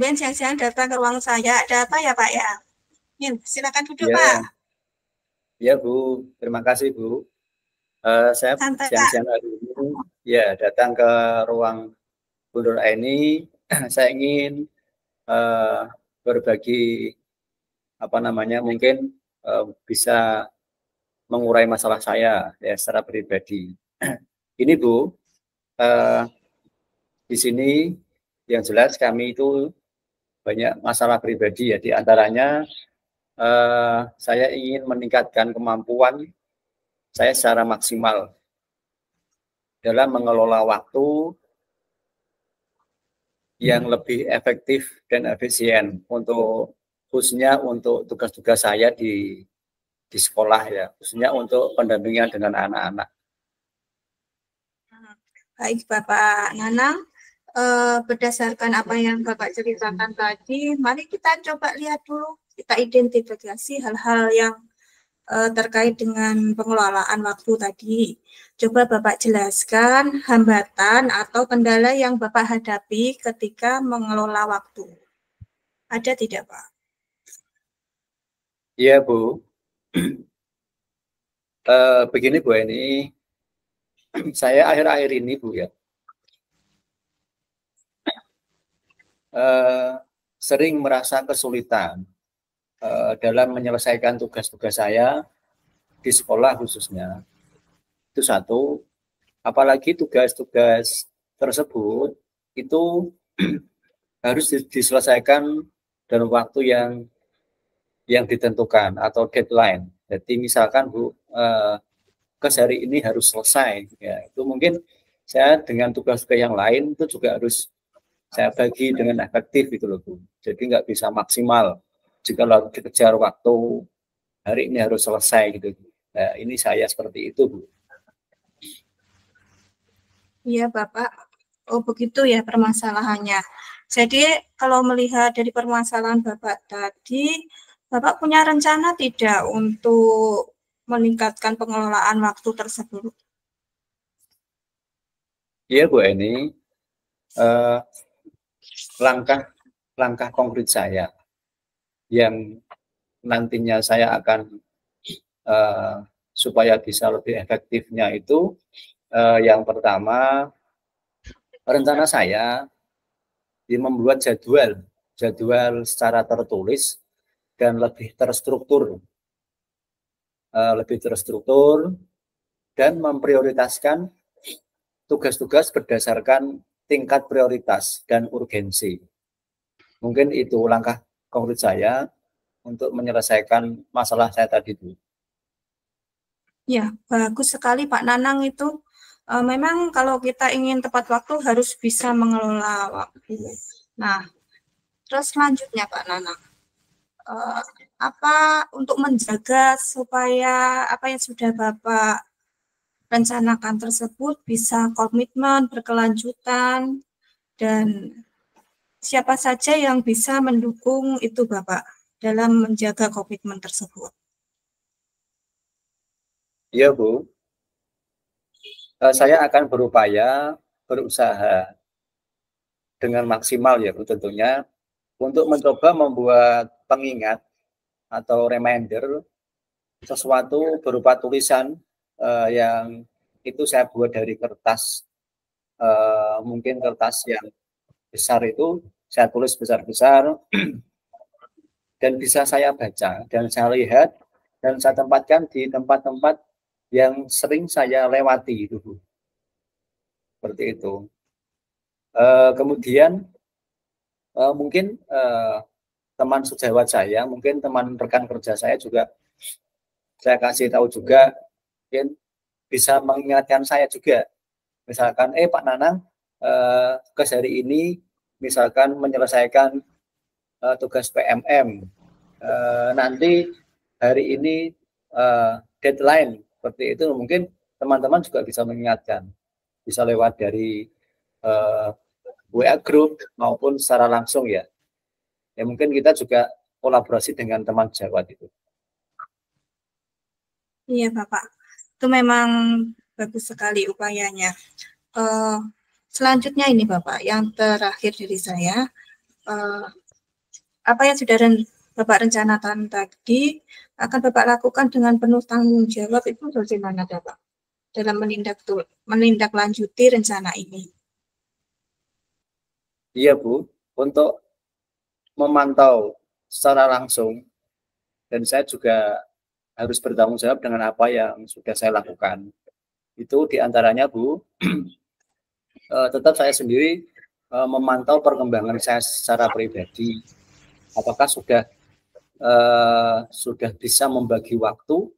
tumben siang-siang datang ke ruang saya. Ada apa ya Pak ya? Silakan duduk Pak. Ya, ya Bu, terima kasih Bu. Saya Santai Pak. siang-siang hari ini ya datang ke ruang Bu Nur Aini. Saya ingin eh, berbagi apa namanya mungkin bisa mengurai masalah saya ya secara pribadi. Ini Bu, eh, di sini yang jelas kami itu banyak masalah pribadi ya. Di antaranya saya ingin meningkatkan kemampuan saya secara maksimal dalam mengelola waktu yang lebih efektif dan efisien untuk khususnya untuk tugas-tugas saya di sekolah ya, khususnya untuk pendampingan dengan anak-anak. Baik Bapak Nanang, berdasarkan apa yang Bapak ceritakan tadi, mari kita coba lihat dulu, kita identifikasi hal-hal yang terkait dengan pengelolaan waktu tadi. Coba Bapak jelaskan hambatan atau kendala yang Bapak hadapi ketika mengelola waktu. Ada tidak Pak? Iya Bu, begini Bu ini, saya akhir-akhir ini Bu ya, sering merasa kesulitan dalam menyelesaikan tugas-tugas saya di sekolah khususnya. Itu satu, apalagi tugas-tugas tersebut itu harus diselesaikan dalam waktu yang ditentukan atau deadline. Jadi misalkan Bu, hari ini harus selesai, ya itu mungkin saya dengan tugas-tugas yang lain itu juga harus saya bagi dengan efektif gitu loh Bu. Jadi nggak bisa maksimal jika lalu dikejar waktu hari ini harus selesai gitu. Nah, ini saya seperti itu Bu. Iya Bapak. Oh begitu ya permasalahannya. Jadi kalau melihat dari permasalahan Bapak tadi, Bapak punya rencana tidak untuk meningkatkan pengelolaan waktu tersebut? Iya Bu ini eh, langkah konkret saya yang nantinya saya akan eh, supaya bisa lebih efektifnya itu yang pertama rencana saya di membuat jadwal secara tertulis dan lebih terstruktur dan memprioritaskan tugas-tugas berdasarkan tingkat prioritas dan urgensi. Mungkin itu langkah konkret saya untuk menyelesaikan masalah saya tadi Bu. Ya, bagus sekali Pak Nanang itu. Memang kalau kita ingin tepat waktu harus bisa mengelola waktu. Nah, terus selanjutnya Pak Nanang, eh, apa untuk menjaga supaya apa yang sudah Bapak rencanakan tersebut bisa komitmen, berkelanjutan, dan siapa saja yang bisa mendukung itu Bapak dalam menjaga komitmen tersebut? Iya Bu, saya akan berusaha dengan maksimal ya Bu tentunya untuk mencoba membuat pengingat atau reminder sesuatu berupa tulisan yang itu saya buat dari kertas, mungkin kertas yang besar itu saya tulis besar-besar dan bisa saya baca dan saya lihat dan saya tempatkan di tempat-tempat yang sering saya lewati itu Bu. Seperti itu. Kemudian mungkin teman sejawat saya, mungkin teman rekan kerja saya juga saya kasih tahu juga, mungkin bisa mengingatkan saya juga. Misalkan, Pak Nanang, tugas hari ini misalkan menyelesaikan tugas PMM. Nanti hari ini deadline seperti itu, mungkin teman-teman juga bisa mengingatkan, bisa lewat dari WA group maupun secara langsung ya. Ya mungkin kita juga kolaborasi dengan teman sejawat itu. Iya Bapak, itu memang bagus sekali upayanya. Uh, Selanjutnya ini Bapak, yang terakhir dari saya, apa yang sudah Bapak rencanakan tadi akan Bapak lakukan dengan penuh tanggung jawab, itu bagaimana Bapak dalam menindaklanjuti rencana ini? Iya Bu, untuk memantau secara langsung, dan saya juga harus bertanggung jawab dengan apa yang sudah saya lakukan. Itu diantaranya Bu, tetap saya sendiri memantau perkembangan saya secara pribadi. Apakah sudah bisa membagi waktu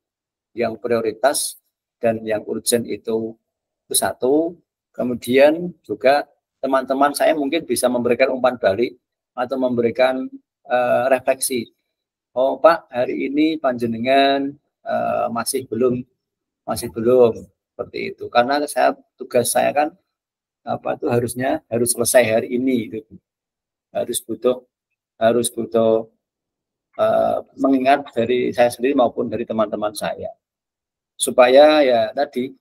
yang prioritas dan yang urgent itu satu. Kemudian juga teman-teman saya mungkin bisa memberikan umpan balik atau memberikan refleksi. Oh Pak, hari ini panjenengan masih belum seperti itu. Karena tugas saya kan apa itu harus selesai hari ini itu. Harus butuh mengingat dari saya sendiri maupun dari teman-teman saya, supaya ya tadi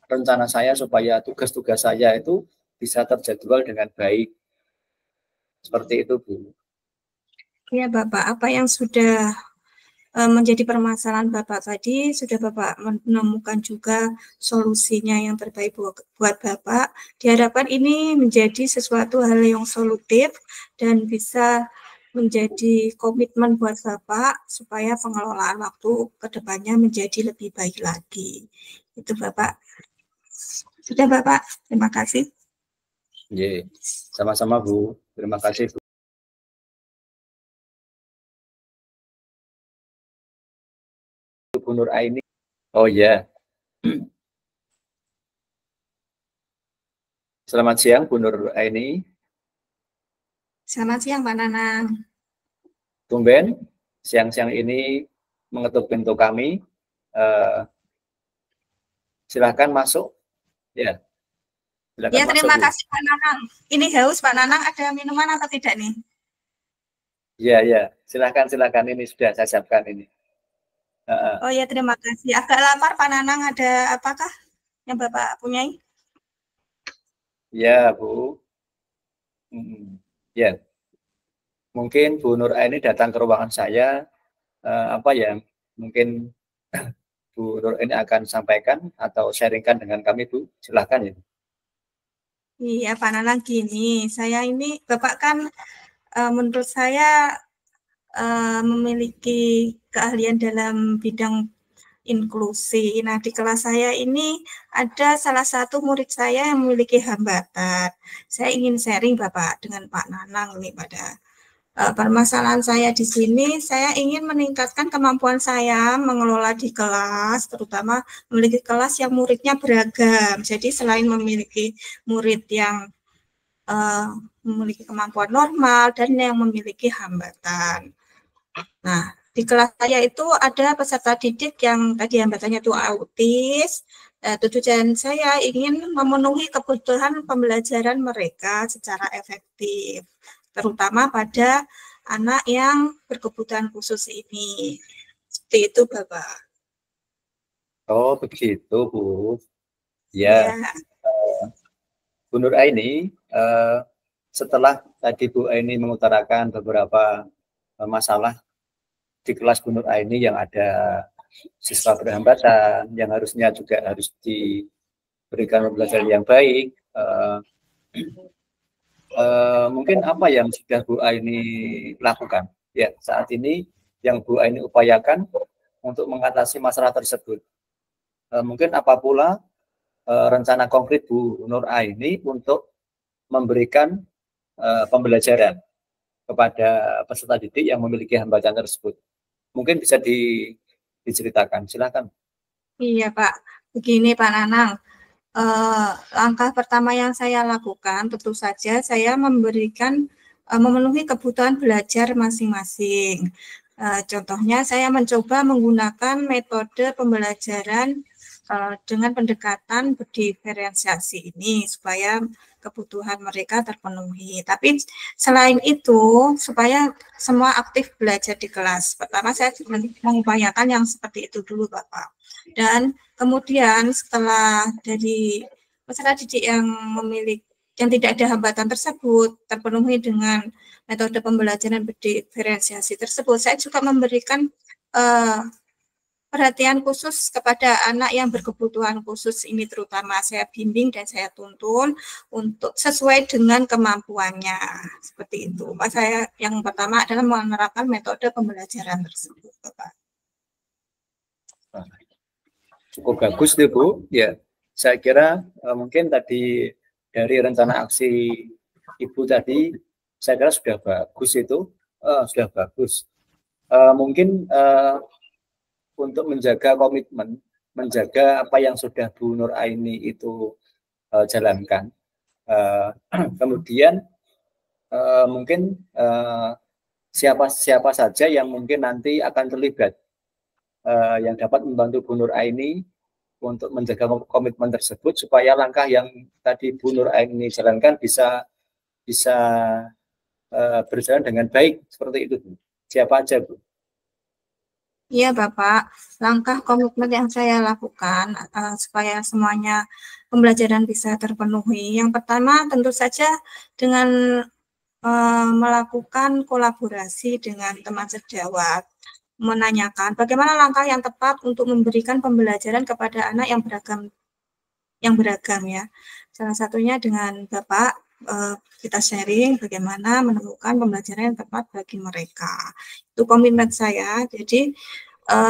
rencana saya supaya tugas-tugas saya itu bisa terjadwal dengan baik, seperti itu Bu. Ya Bapak, apa yang sudah menjadi permasalahan Bapak tadi sudah Bapak menemukan juga solusinya yang terbaik buat Bapak. Diharapkan ini menjadi sesuatu hal yang solutif dan bisa menjadi komitmen buat Bapak supaya pengelolaan waktu ke depannya menjadi lebih baik lagi. Itu Bapak. Sudah Bapak, terima kasih. Iya, sama-sama Bu. Terima kasih Bu. Bu Nur Aini. Oh ya. Selamat siang Bu Nur Aini. Selamat siang Pak Nanang. Tumben siang-siang ini mengetuk pintu kami. Silahkan masuk. Ya. Silakan ya, terima masuk, kasih Pak Nanang. Ini haus Pak Nanang, ada minuman atau tidak nih? Ya. Silakan. Ini sudah saya siapkan ini. Oh ya, terima kasih. Agak lapar Pak Nanang, ada apakah yang Bapak punyai? Ya Bu. Ya. Mungkin Bu Nur Aini datang ke ruangan saya. Apa ya? Mungkin Bu Nur ini akan sampaikan atau sharingkan dengan kami Bu. Silahkan ya. Iya Pak Nanang, gini, saya ini Bapak kan menurut saya memiliki keahlian dalam bidang inklusi. Nah, di kelas saya ini ada salah satu murid saya yang memiliki hambatan. Saya ingin sharing Bapak dengan Pak Nanang ini pada permasalahan saya di sini. Saya ingin meningkatkan kemampuan saya mengelola di kelas, terutama memiliki kelas yang muridnya beragam. Jadi selain memiliki murid yang memiliki kemampuan normal dan yang memiliki hambatan. Nah, di kelas saya itu ada peserta didik yang tadi hambatannya itu autis. Tujuan saya ingin memenuhi kebutuhan pembelajaran mereka secara efektif, terutama pada anak yang berkebutuhan khusus ini. Seperti itu, Bapak. Oh, begitu, Bu. Ya. Bu Nur Aini, setelah tadi Bu Aini mengutarakan beberapa masalah di kelas Bu Nur Aini yang ada siswa berhambatan, yang harusnya juga harus diberikan pembelajaran yang baik, mungkin apa yang sudah Bu Aini lakukan ya saat ini, yang Bu Aini upayakan untuk mengatasi masalah tersebut? Mungkin apa pula rencana konkret Bu Nur Aini untuk memberikan pembelajaran kepada peserta didik yang memiliki hambatan tersebut? Mungkin bisa diceritakan, silakan. Iya Pak, begini Pak Nanang, langkah pertama yang saya lakukan tentu saja saya memenuhi kebutuhan belajar masing-masing. Contohnya saya mencoba menggunakan metode pembelajaran dengan pendekatan berdiferensiasi ini supaya kebutuhan mereka terpenuhi. Tapi selain itu, supaya semua aktif belajar di kelas, pertama saya mengupayakan yang seperti itu dulu Bapak. Dan kemudian setelah dari peserta didik yang memiliki yang tidak ada hambatan tersebut terpenuhi dengan metode pembelajaran berdiferensiasi tersebut, saya juga memberikan perhatian khusus kepada anak yang berkebutuhan khusus ini, terutama saya bimbing dan saya tuntun untuk sesuai dengan kemampuannya, seperti itu. Saya yang pertama adalah menerapkan metode pembelajaran tersebut, Bapak. Cukup bagus tuh Bu. Ya, saya kira mungkin tadi dari rencana aksi Ibu tadi, saya kira sudah bagus itu, sudah bagus. Mungkin untuk menjaga komitmen, menjaga apa yang sudah Bu Nur Aini itu jalankan. Kemudian mungkin siapa saja yang mungkin nanti akan terlibat, yang dapat membantu Bu Nur Aini untuk menjaga komitmen tersebut supaya langkah yang tadi Bu Nur Aini jalankan bisa berjalan dengan baik, seperti itu Bu. Siapa aja Bu? Iya Bapak, langkah komitmen yang saya lakukan supaya semuanya pembelajaran bisa terpenuhi. Yang pertama tentu saja dengan melakukan kolaborasi dengan teman sejawat, menanyakan bagaimana langkah yang tepat untuk memberikan pembelajaran kepada anak yang beragam ya. Salah satunya dengan Bapak kita sharing bagaimana menemukan pembelajaran yang tepat bagi mereka. Itu komitmen saya. Jadi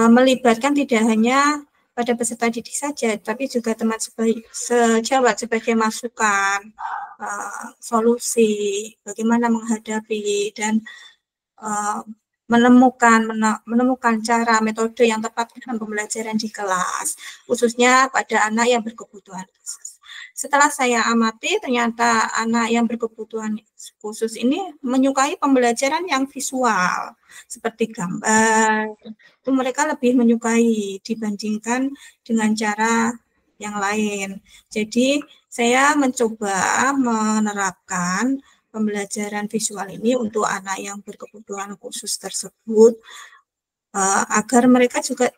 melibatkan tidak hanya pada peserta didik saja, tapi juga teman sejawat sebagai masukan, solusi, bagaimana menghadapi dan menemukan cara metode yang tepat dalam pembelajaran di kelas, khususnya pada anak yang berkebutuhan khusus. Setelah saya amati, ternyata anak yang berkebutuhan khusus ini menyukai pembelajaran yang visual, seperti gambar. Itu mereka lebih menyukai dibandingkan dengan cara yang lain. Jadi, saya mencoba menerapkan pembelajaran visual ini untuk anak yang berkebutuhan khusus tersebut, agar mereka juga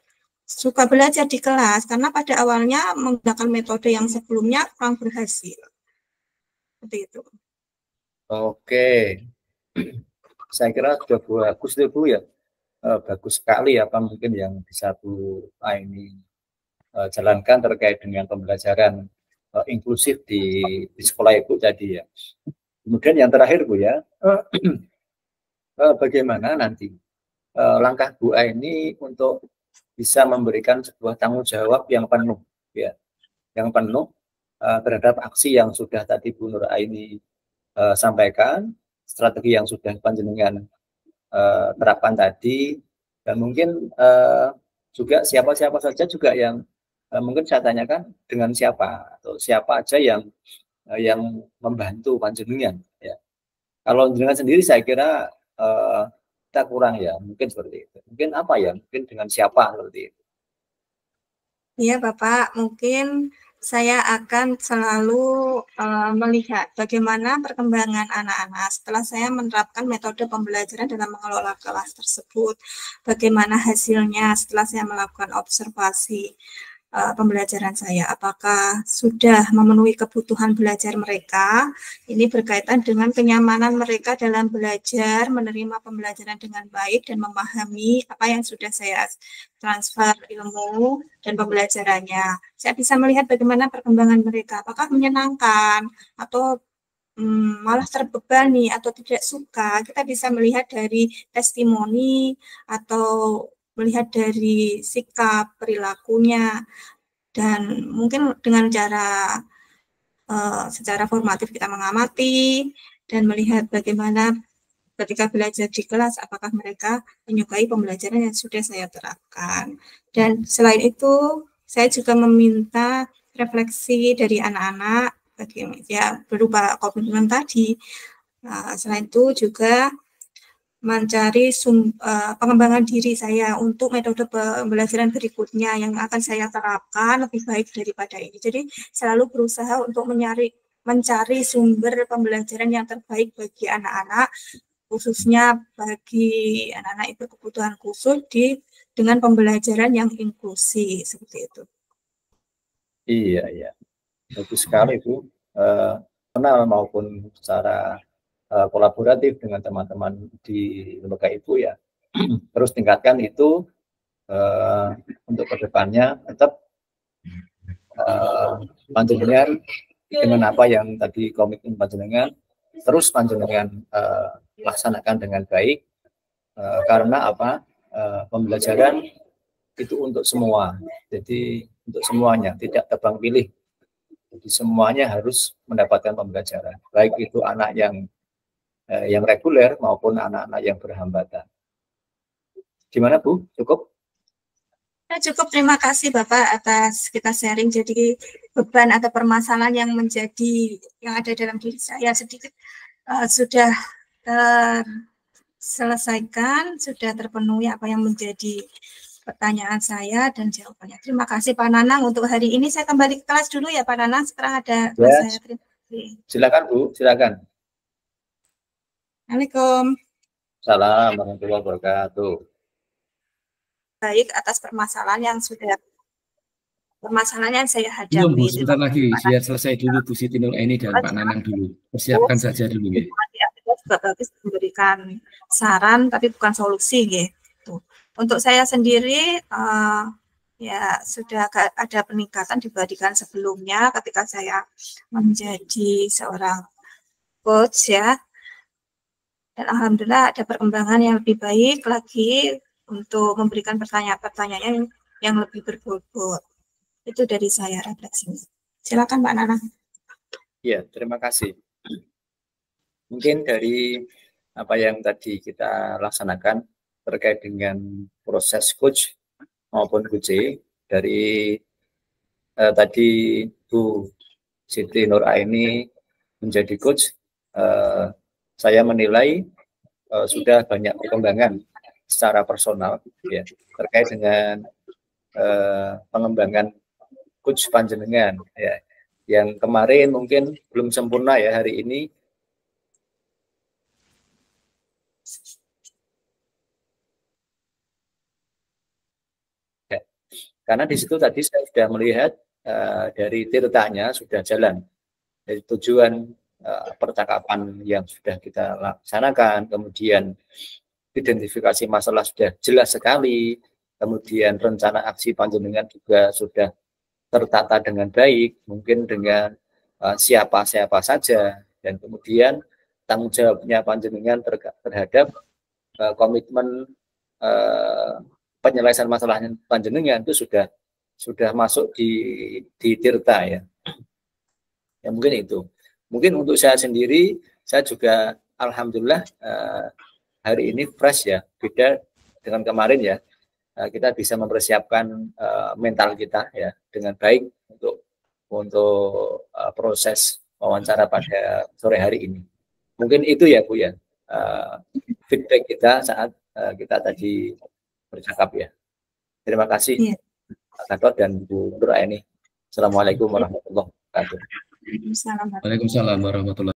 suka belajar di kelas, karena pada awalnya menggunakan metode yang sebelumnya kurang berhasil. Seperti itu. Oke, saya kira sudah bagus deh Bu ya, bagus sekali apa mungkin yang bisa Bu Aini jalankan terkait dengan pembelajaran inklusif di sekolah Ibu tadi ya. Kemudian yang terakhir Bu ya, bagaimana nanti langkah Bu Aini untuk bisa memberikan sebuah tanggung jawab yang penuh ya, yang penuh terhadap aksi yang sudah tadi Bu Nur Aini sampaikan, strategi yang sudah panjenengan terapkan tadi, dan mungkin juga siapa-siapa saja juga yang mungkin saya tanyakan dengan siapa atau siapa aja yang membantu panjenengan ya. Kalau panjenengan sendiri saya kira kita kurang ya, mungkin seperti itu. Mungkin apa ya, mungkin dengan siapa seperti itu. Iya Bapak, mungkin saya akan selalu melihat bagaimana perkembangan anak-anak setelah saya menerapkan metode pembelajaran dalam mengelola kelas tersebut. Bagaimana hasilnya setelah saya melakukan observasi pembelajaran saya, apakah sudah memenuhi kebutuhan belajar mereka. Ini berkaitan dengan kenyamanan mereka dalam belajar, menerima pembelajaran dengan baik, dan memahami apa yang sudah saya transfer ilmu dan pembelajarannya. Saya bisa melihat bagaimana perkembangan mereka, apakah menyenangkan atau malah terbebani atau tidak suka. Kita bisa melihat dari testimoni atau melihat dari sikap perilakunya, dan mungkin dengan cara secara formatif kita mengamati dan melihat bagaimana ketika belajar di kelas apakah mereka menyukai pembelajaran yang sudah saya terapkan. Dan selain itu saya juga meminta refleksi dari anak-anak ya berupa komitmen tadi. Selain itu juga mencari pengembangan diri saya untuk metode pembelajaran berikutnya yang akan saya terapkan lebih baik daripada ini. Jadi selalu berusaha untuk mencari sumber pembelajaran yang terbaik bagi anak-anak, khususnya bagi anak-anak itu kebutuhan khusus dengan pembelajaran yang inklusif seperti itu. Iya, bagus sekali Bu. maupun secara kolaboratif dengan teman-teman di lembaga ibu ya, terus tingkatkan itu untuk kedepannya tetap panjenengan dengan apa yang tadi komitmen panjenengan terus panjenengan laksanakan dengan baik, karena apa, pembelajaran itu untuk semua, jadi untuk semuanya, tidak tebang pilih. Jadi semuanya harus mendapatkan pembelajaran, baik itu anak yang reguler maupun anak-anak yang berhambatan. Gimana Bu? Cukup? Ya, cukup, terima kasih Bapak atas kita sharing. Jadi beban atau permasalahan yang ada dalam diri saya sedikit sudah terselesaikan, sudah terpenuhi apa yang menjadi pertanyaan saya dan jawabannya. Terima kasih Pak Nanang. Untuk hari ini saya kembali ke kelas dulu ya Pak Nanang, setelah ada kelas saya. Terima kasih. Silakan Bu, silakan. Assalamualaikum. Salam warahmatullahi wabarakatuh. Baik atas permasalahan yang saya hadapi. Bu, sebentar lagi, biar selesai dulu Bu Siti Nuraini dan Pak Nanang dulu. Persiapkan saja dulu ya. Juga bagus memberikan saran, tapi bukan solusi gitu. Untuk saya sendiri, ya sudah ada peningkatan dibandingkan sebelumnya ketika saya menjadi seorang coach ya. Dan alhamdulillah ada perkembangan yang lebih baik lagi untuk memberikan pertanyaan-pertanyaan yang lebih berbobot. Itu dari saya refleksinya. Silakan Pak Nana. Ya, terima kasih. Mungkin dari apa yang tadi kita laksanakan terkait dengan proses coach maupun QC dari tadi Bu Siti Nuraini menjadi coach, saya menilai sudah banyak perkembangan secara personal ya, terkait dengan pengembangan coach panjenengan ya, yang kemarin mungkin belum sempurna ya, hari ini ya, karena di situ tadi saya sudah melihat dari tirtanya sudah jalan, dari tujuan percakapan yang sudah kita laksanakan, kemudian identifikasi masalah sudah jelas sekali, kemudian rencana aksi panjenengan juga sudah tertata dengan baik, mungkin dengan siapa-siapa saja, dan kemudian tanggung jawabnya panjenengan terhadap komitmen penyelesaian masalah panjenengan itu sudah masuk di tirta ya. Ya mungkin itu. Mungkin untuk saya sendiri, saya juga alhamdulillah hari ini fresh ya, beda dengan kemarin ya. Kita bisa mempersiapkan mental kita ya dengan baik untuk proses wawancara pada sore hari ini. Mungkin itu ya Bu ya, feedback kita saat kita tadi bercakap ya. Terima kasih Pak Gatot dan Bu Nuraini. Assalamualaikum warahmatullahi wabarakatuh. Waalaikumsalam warahmatullahi wabarakatuh.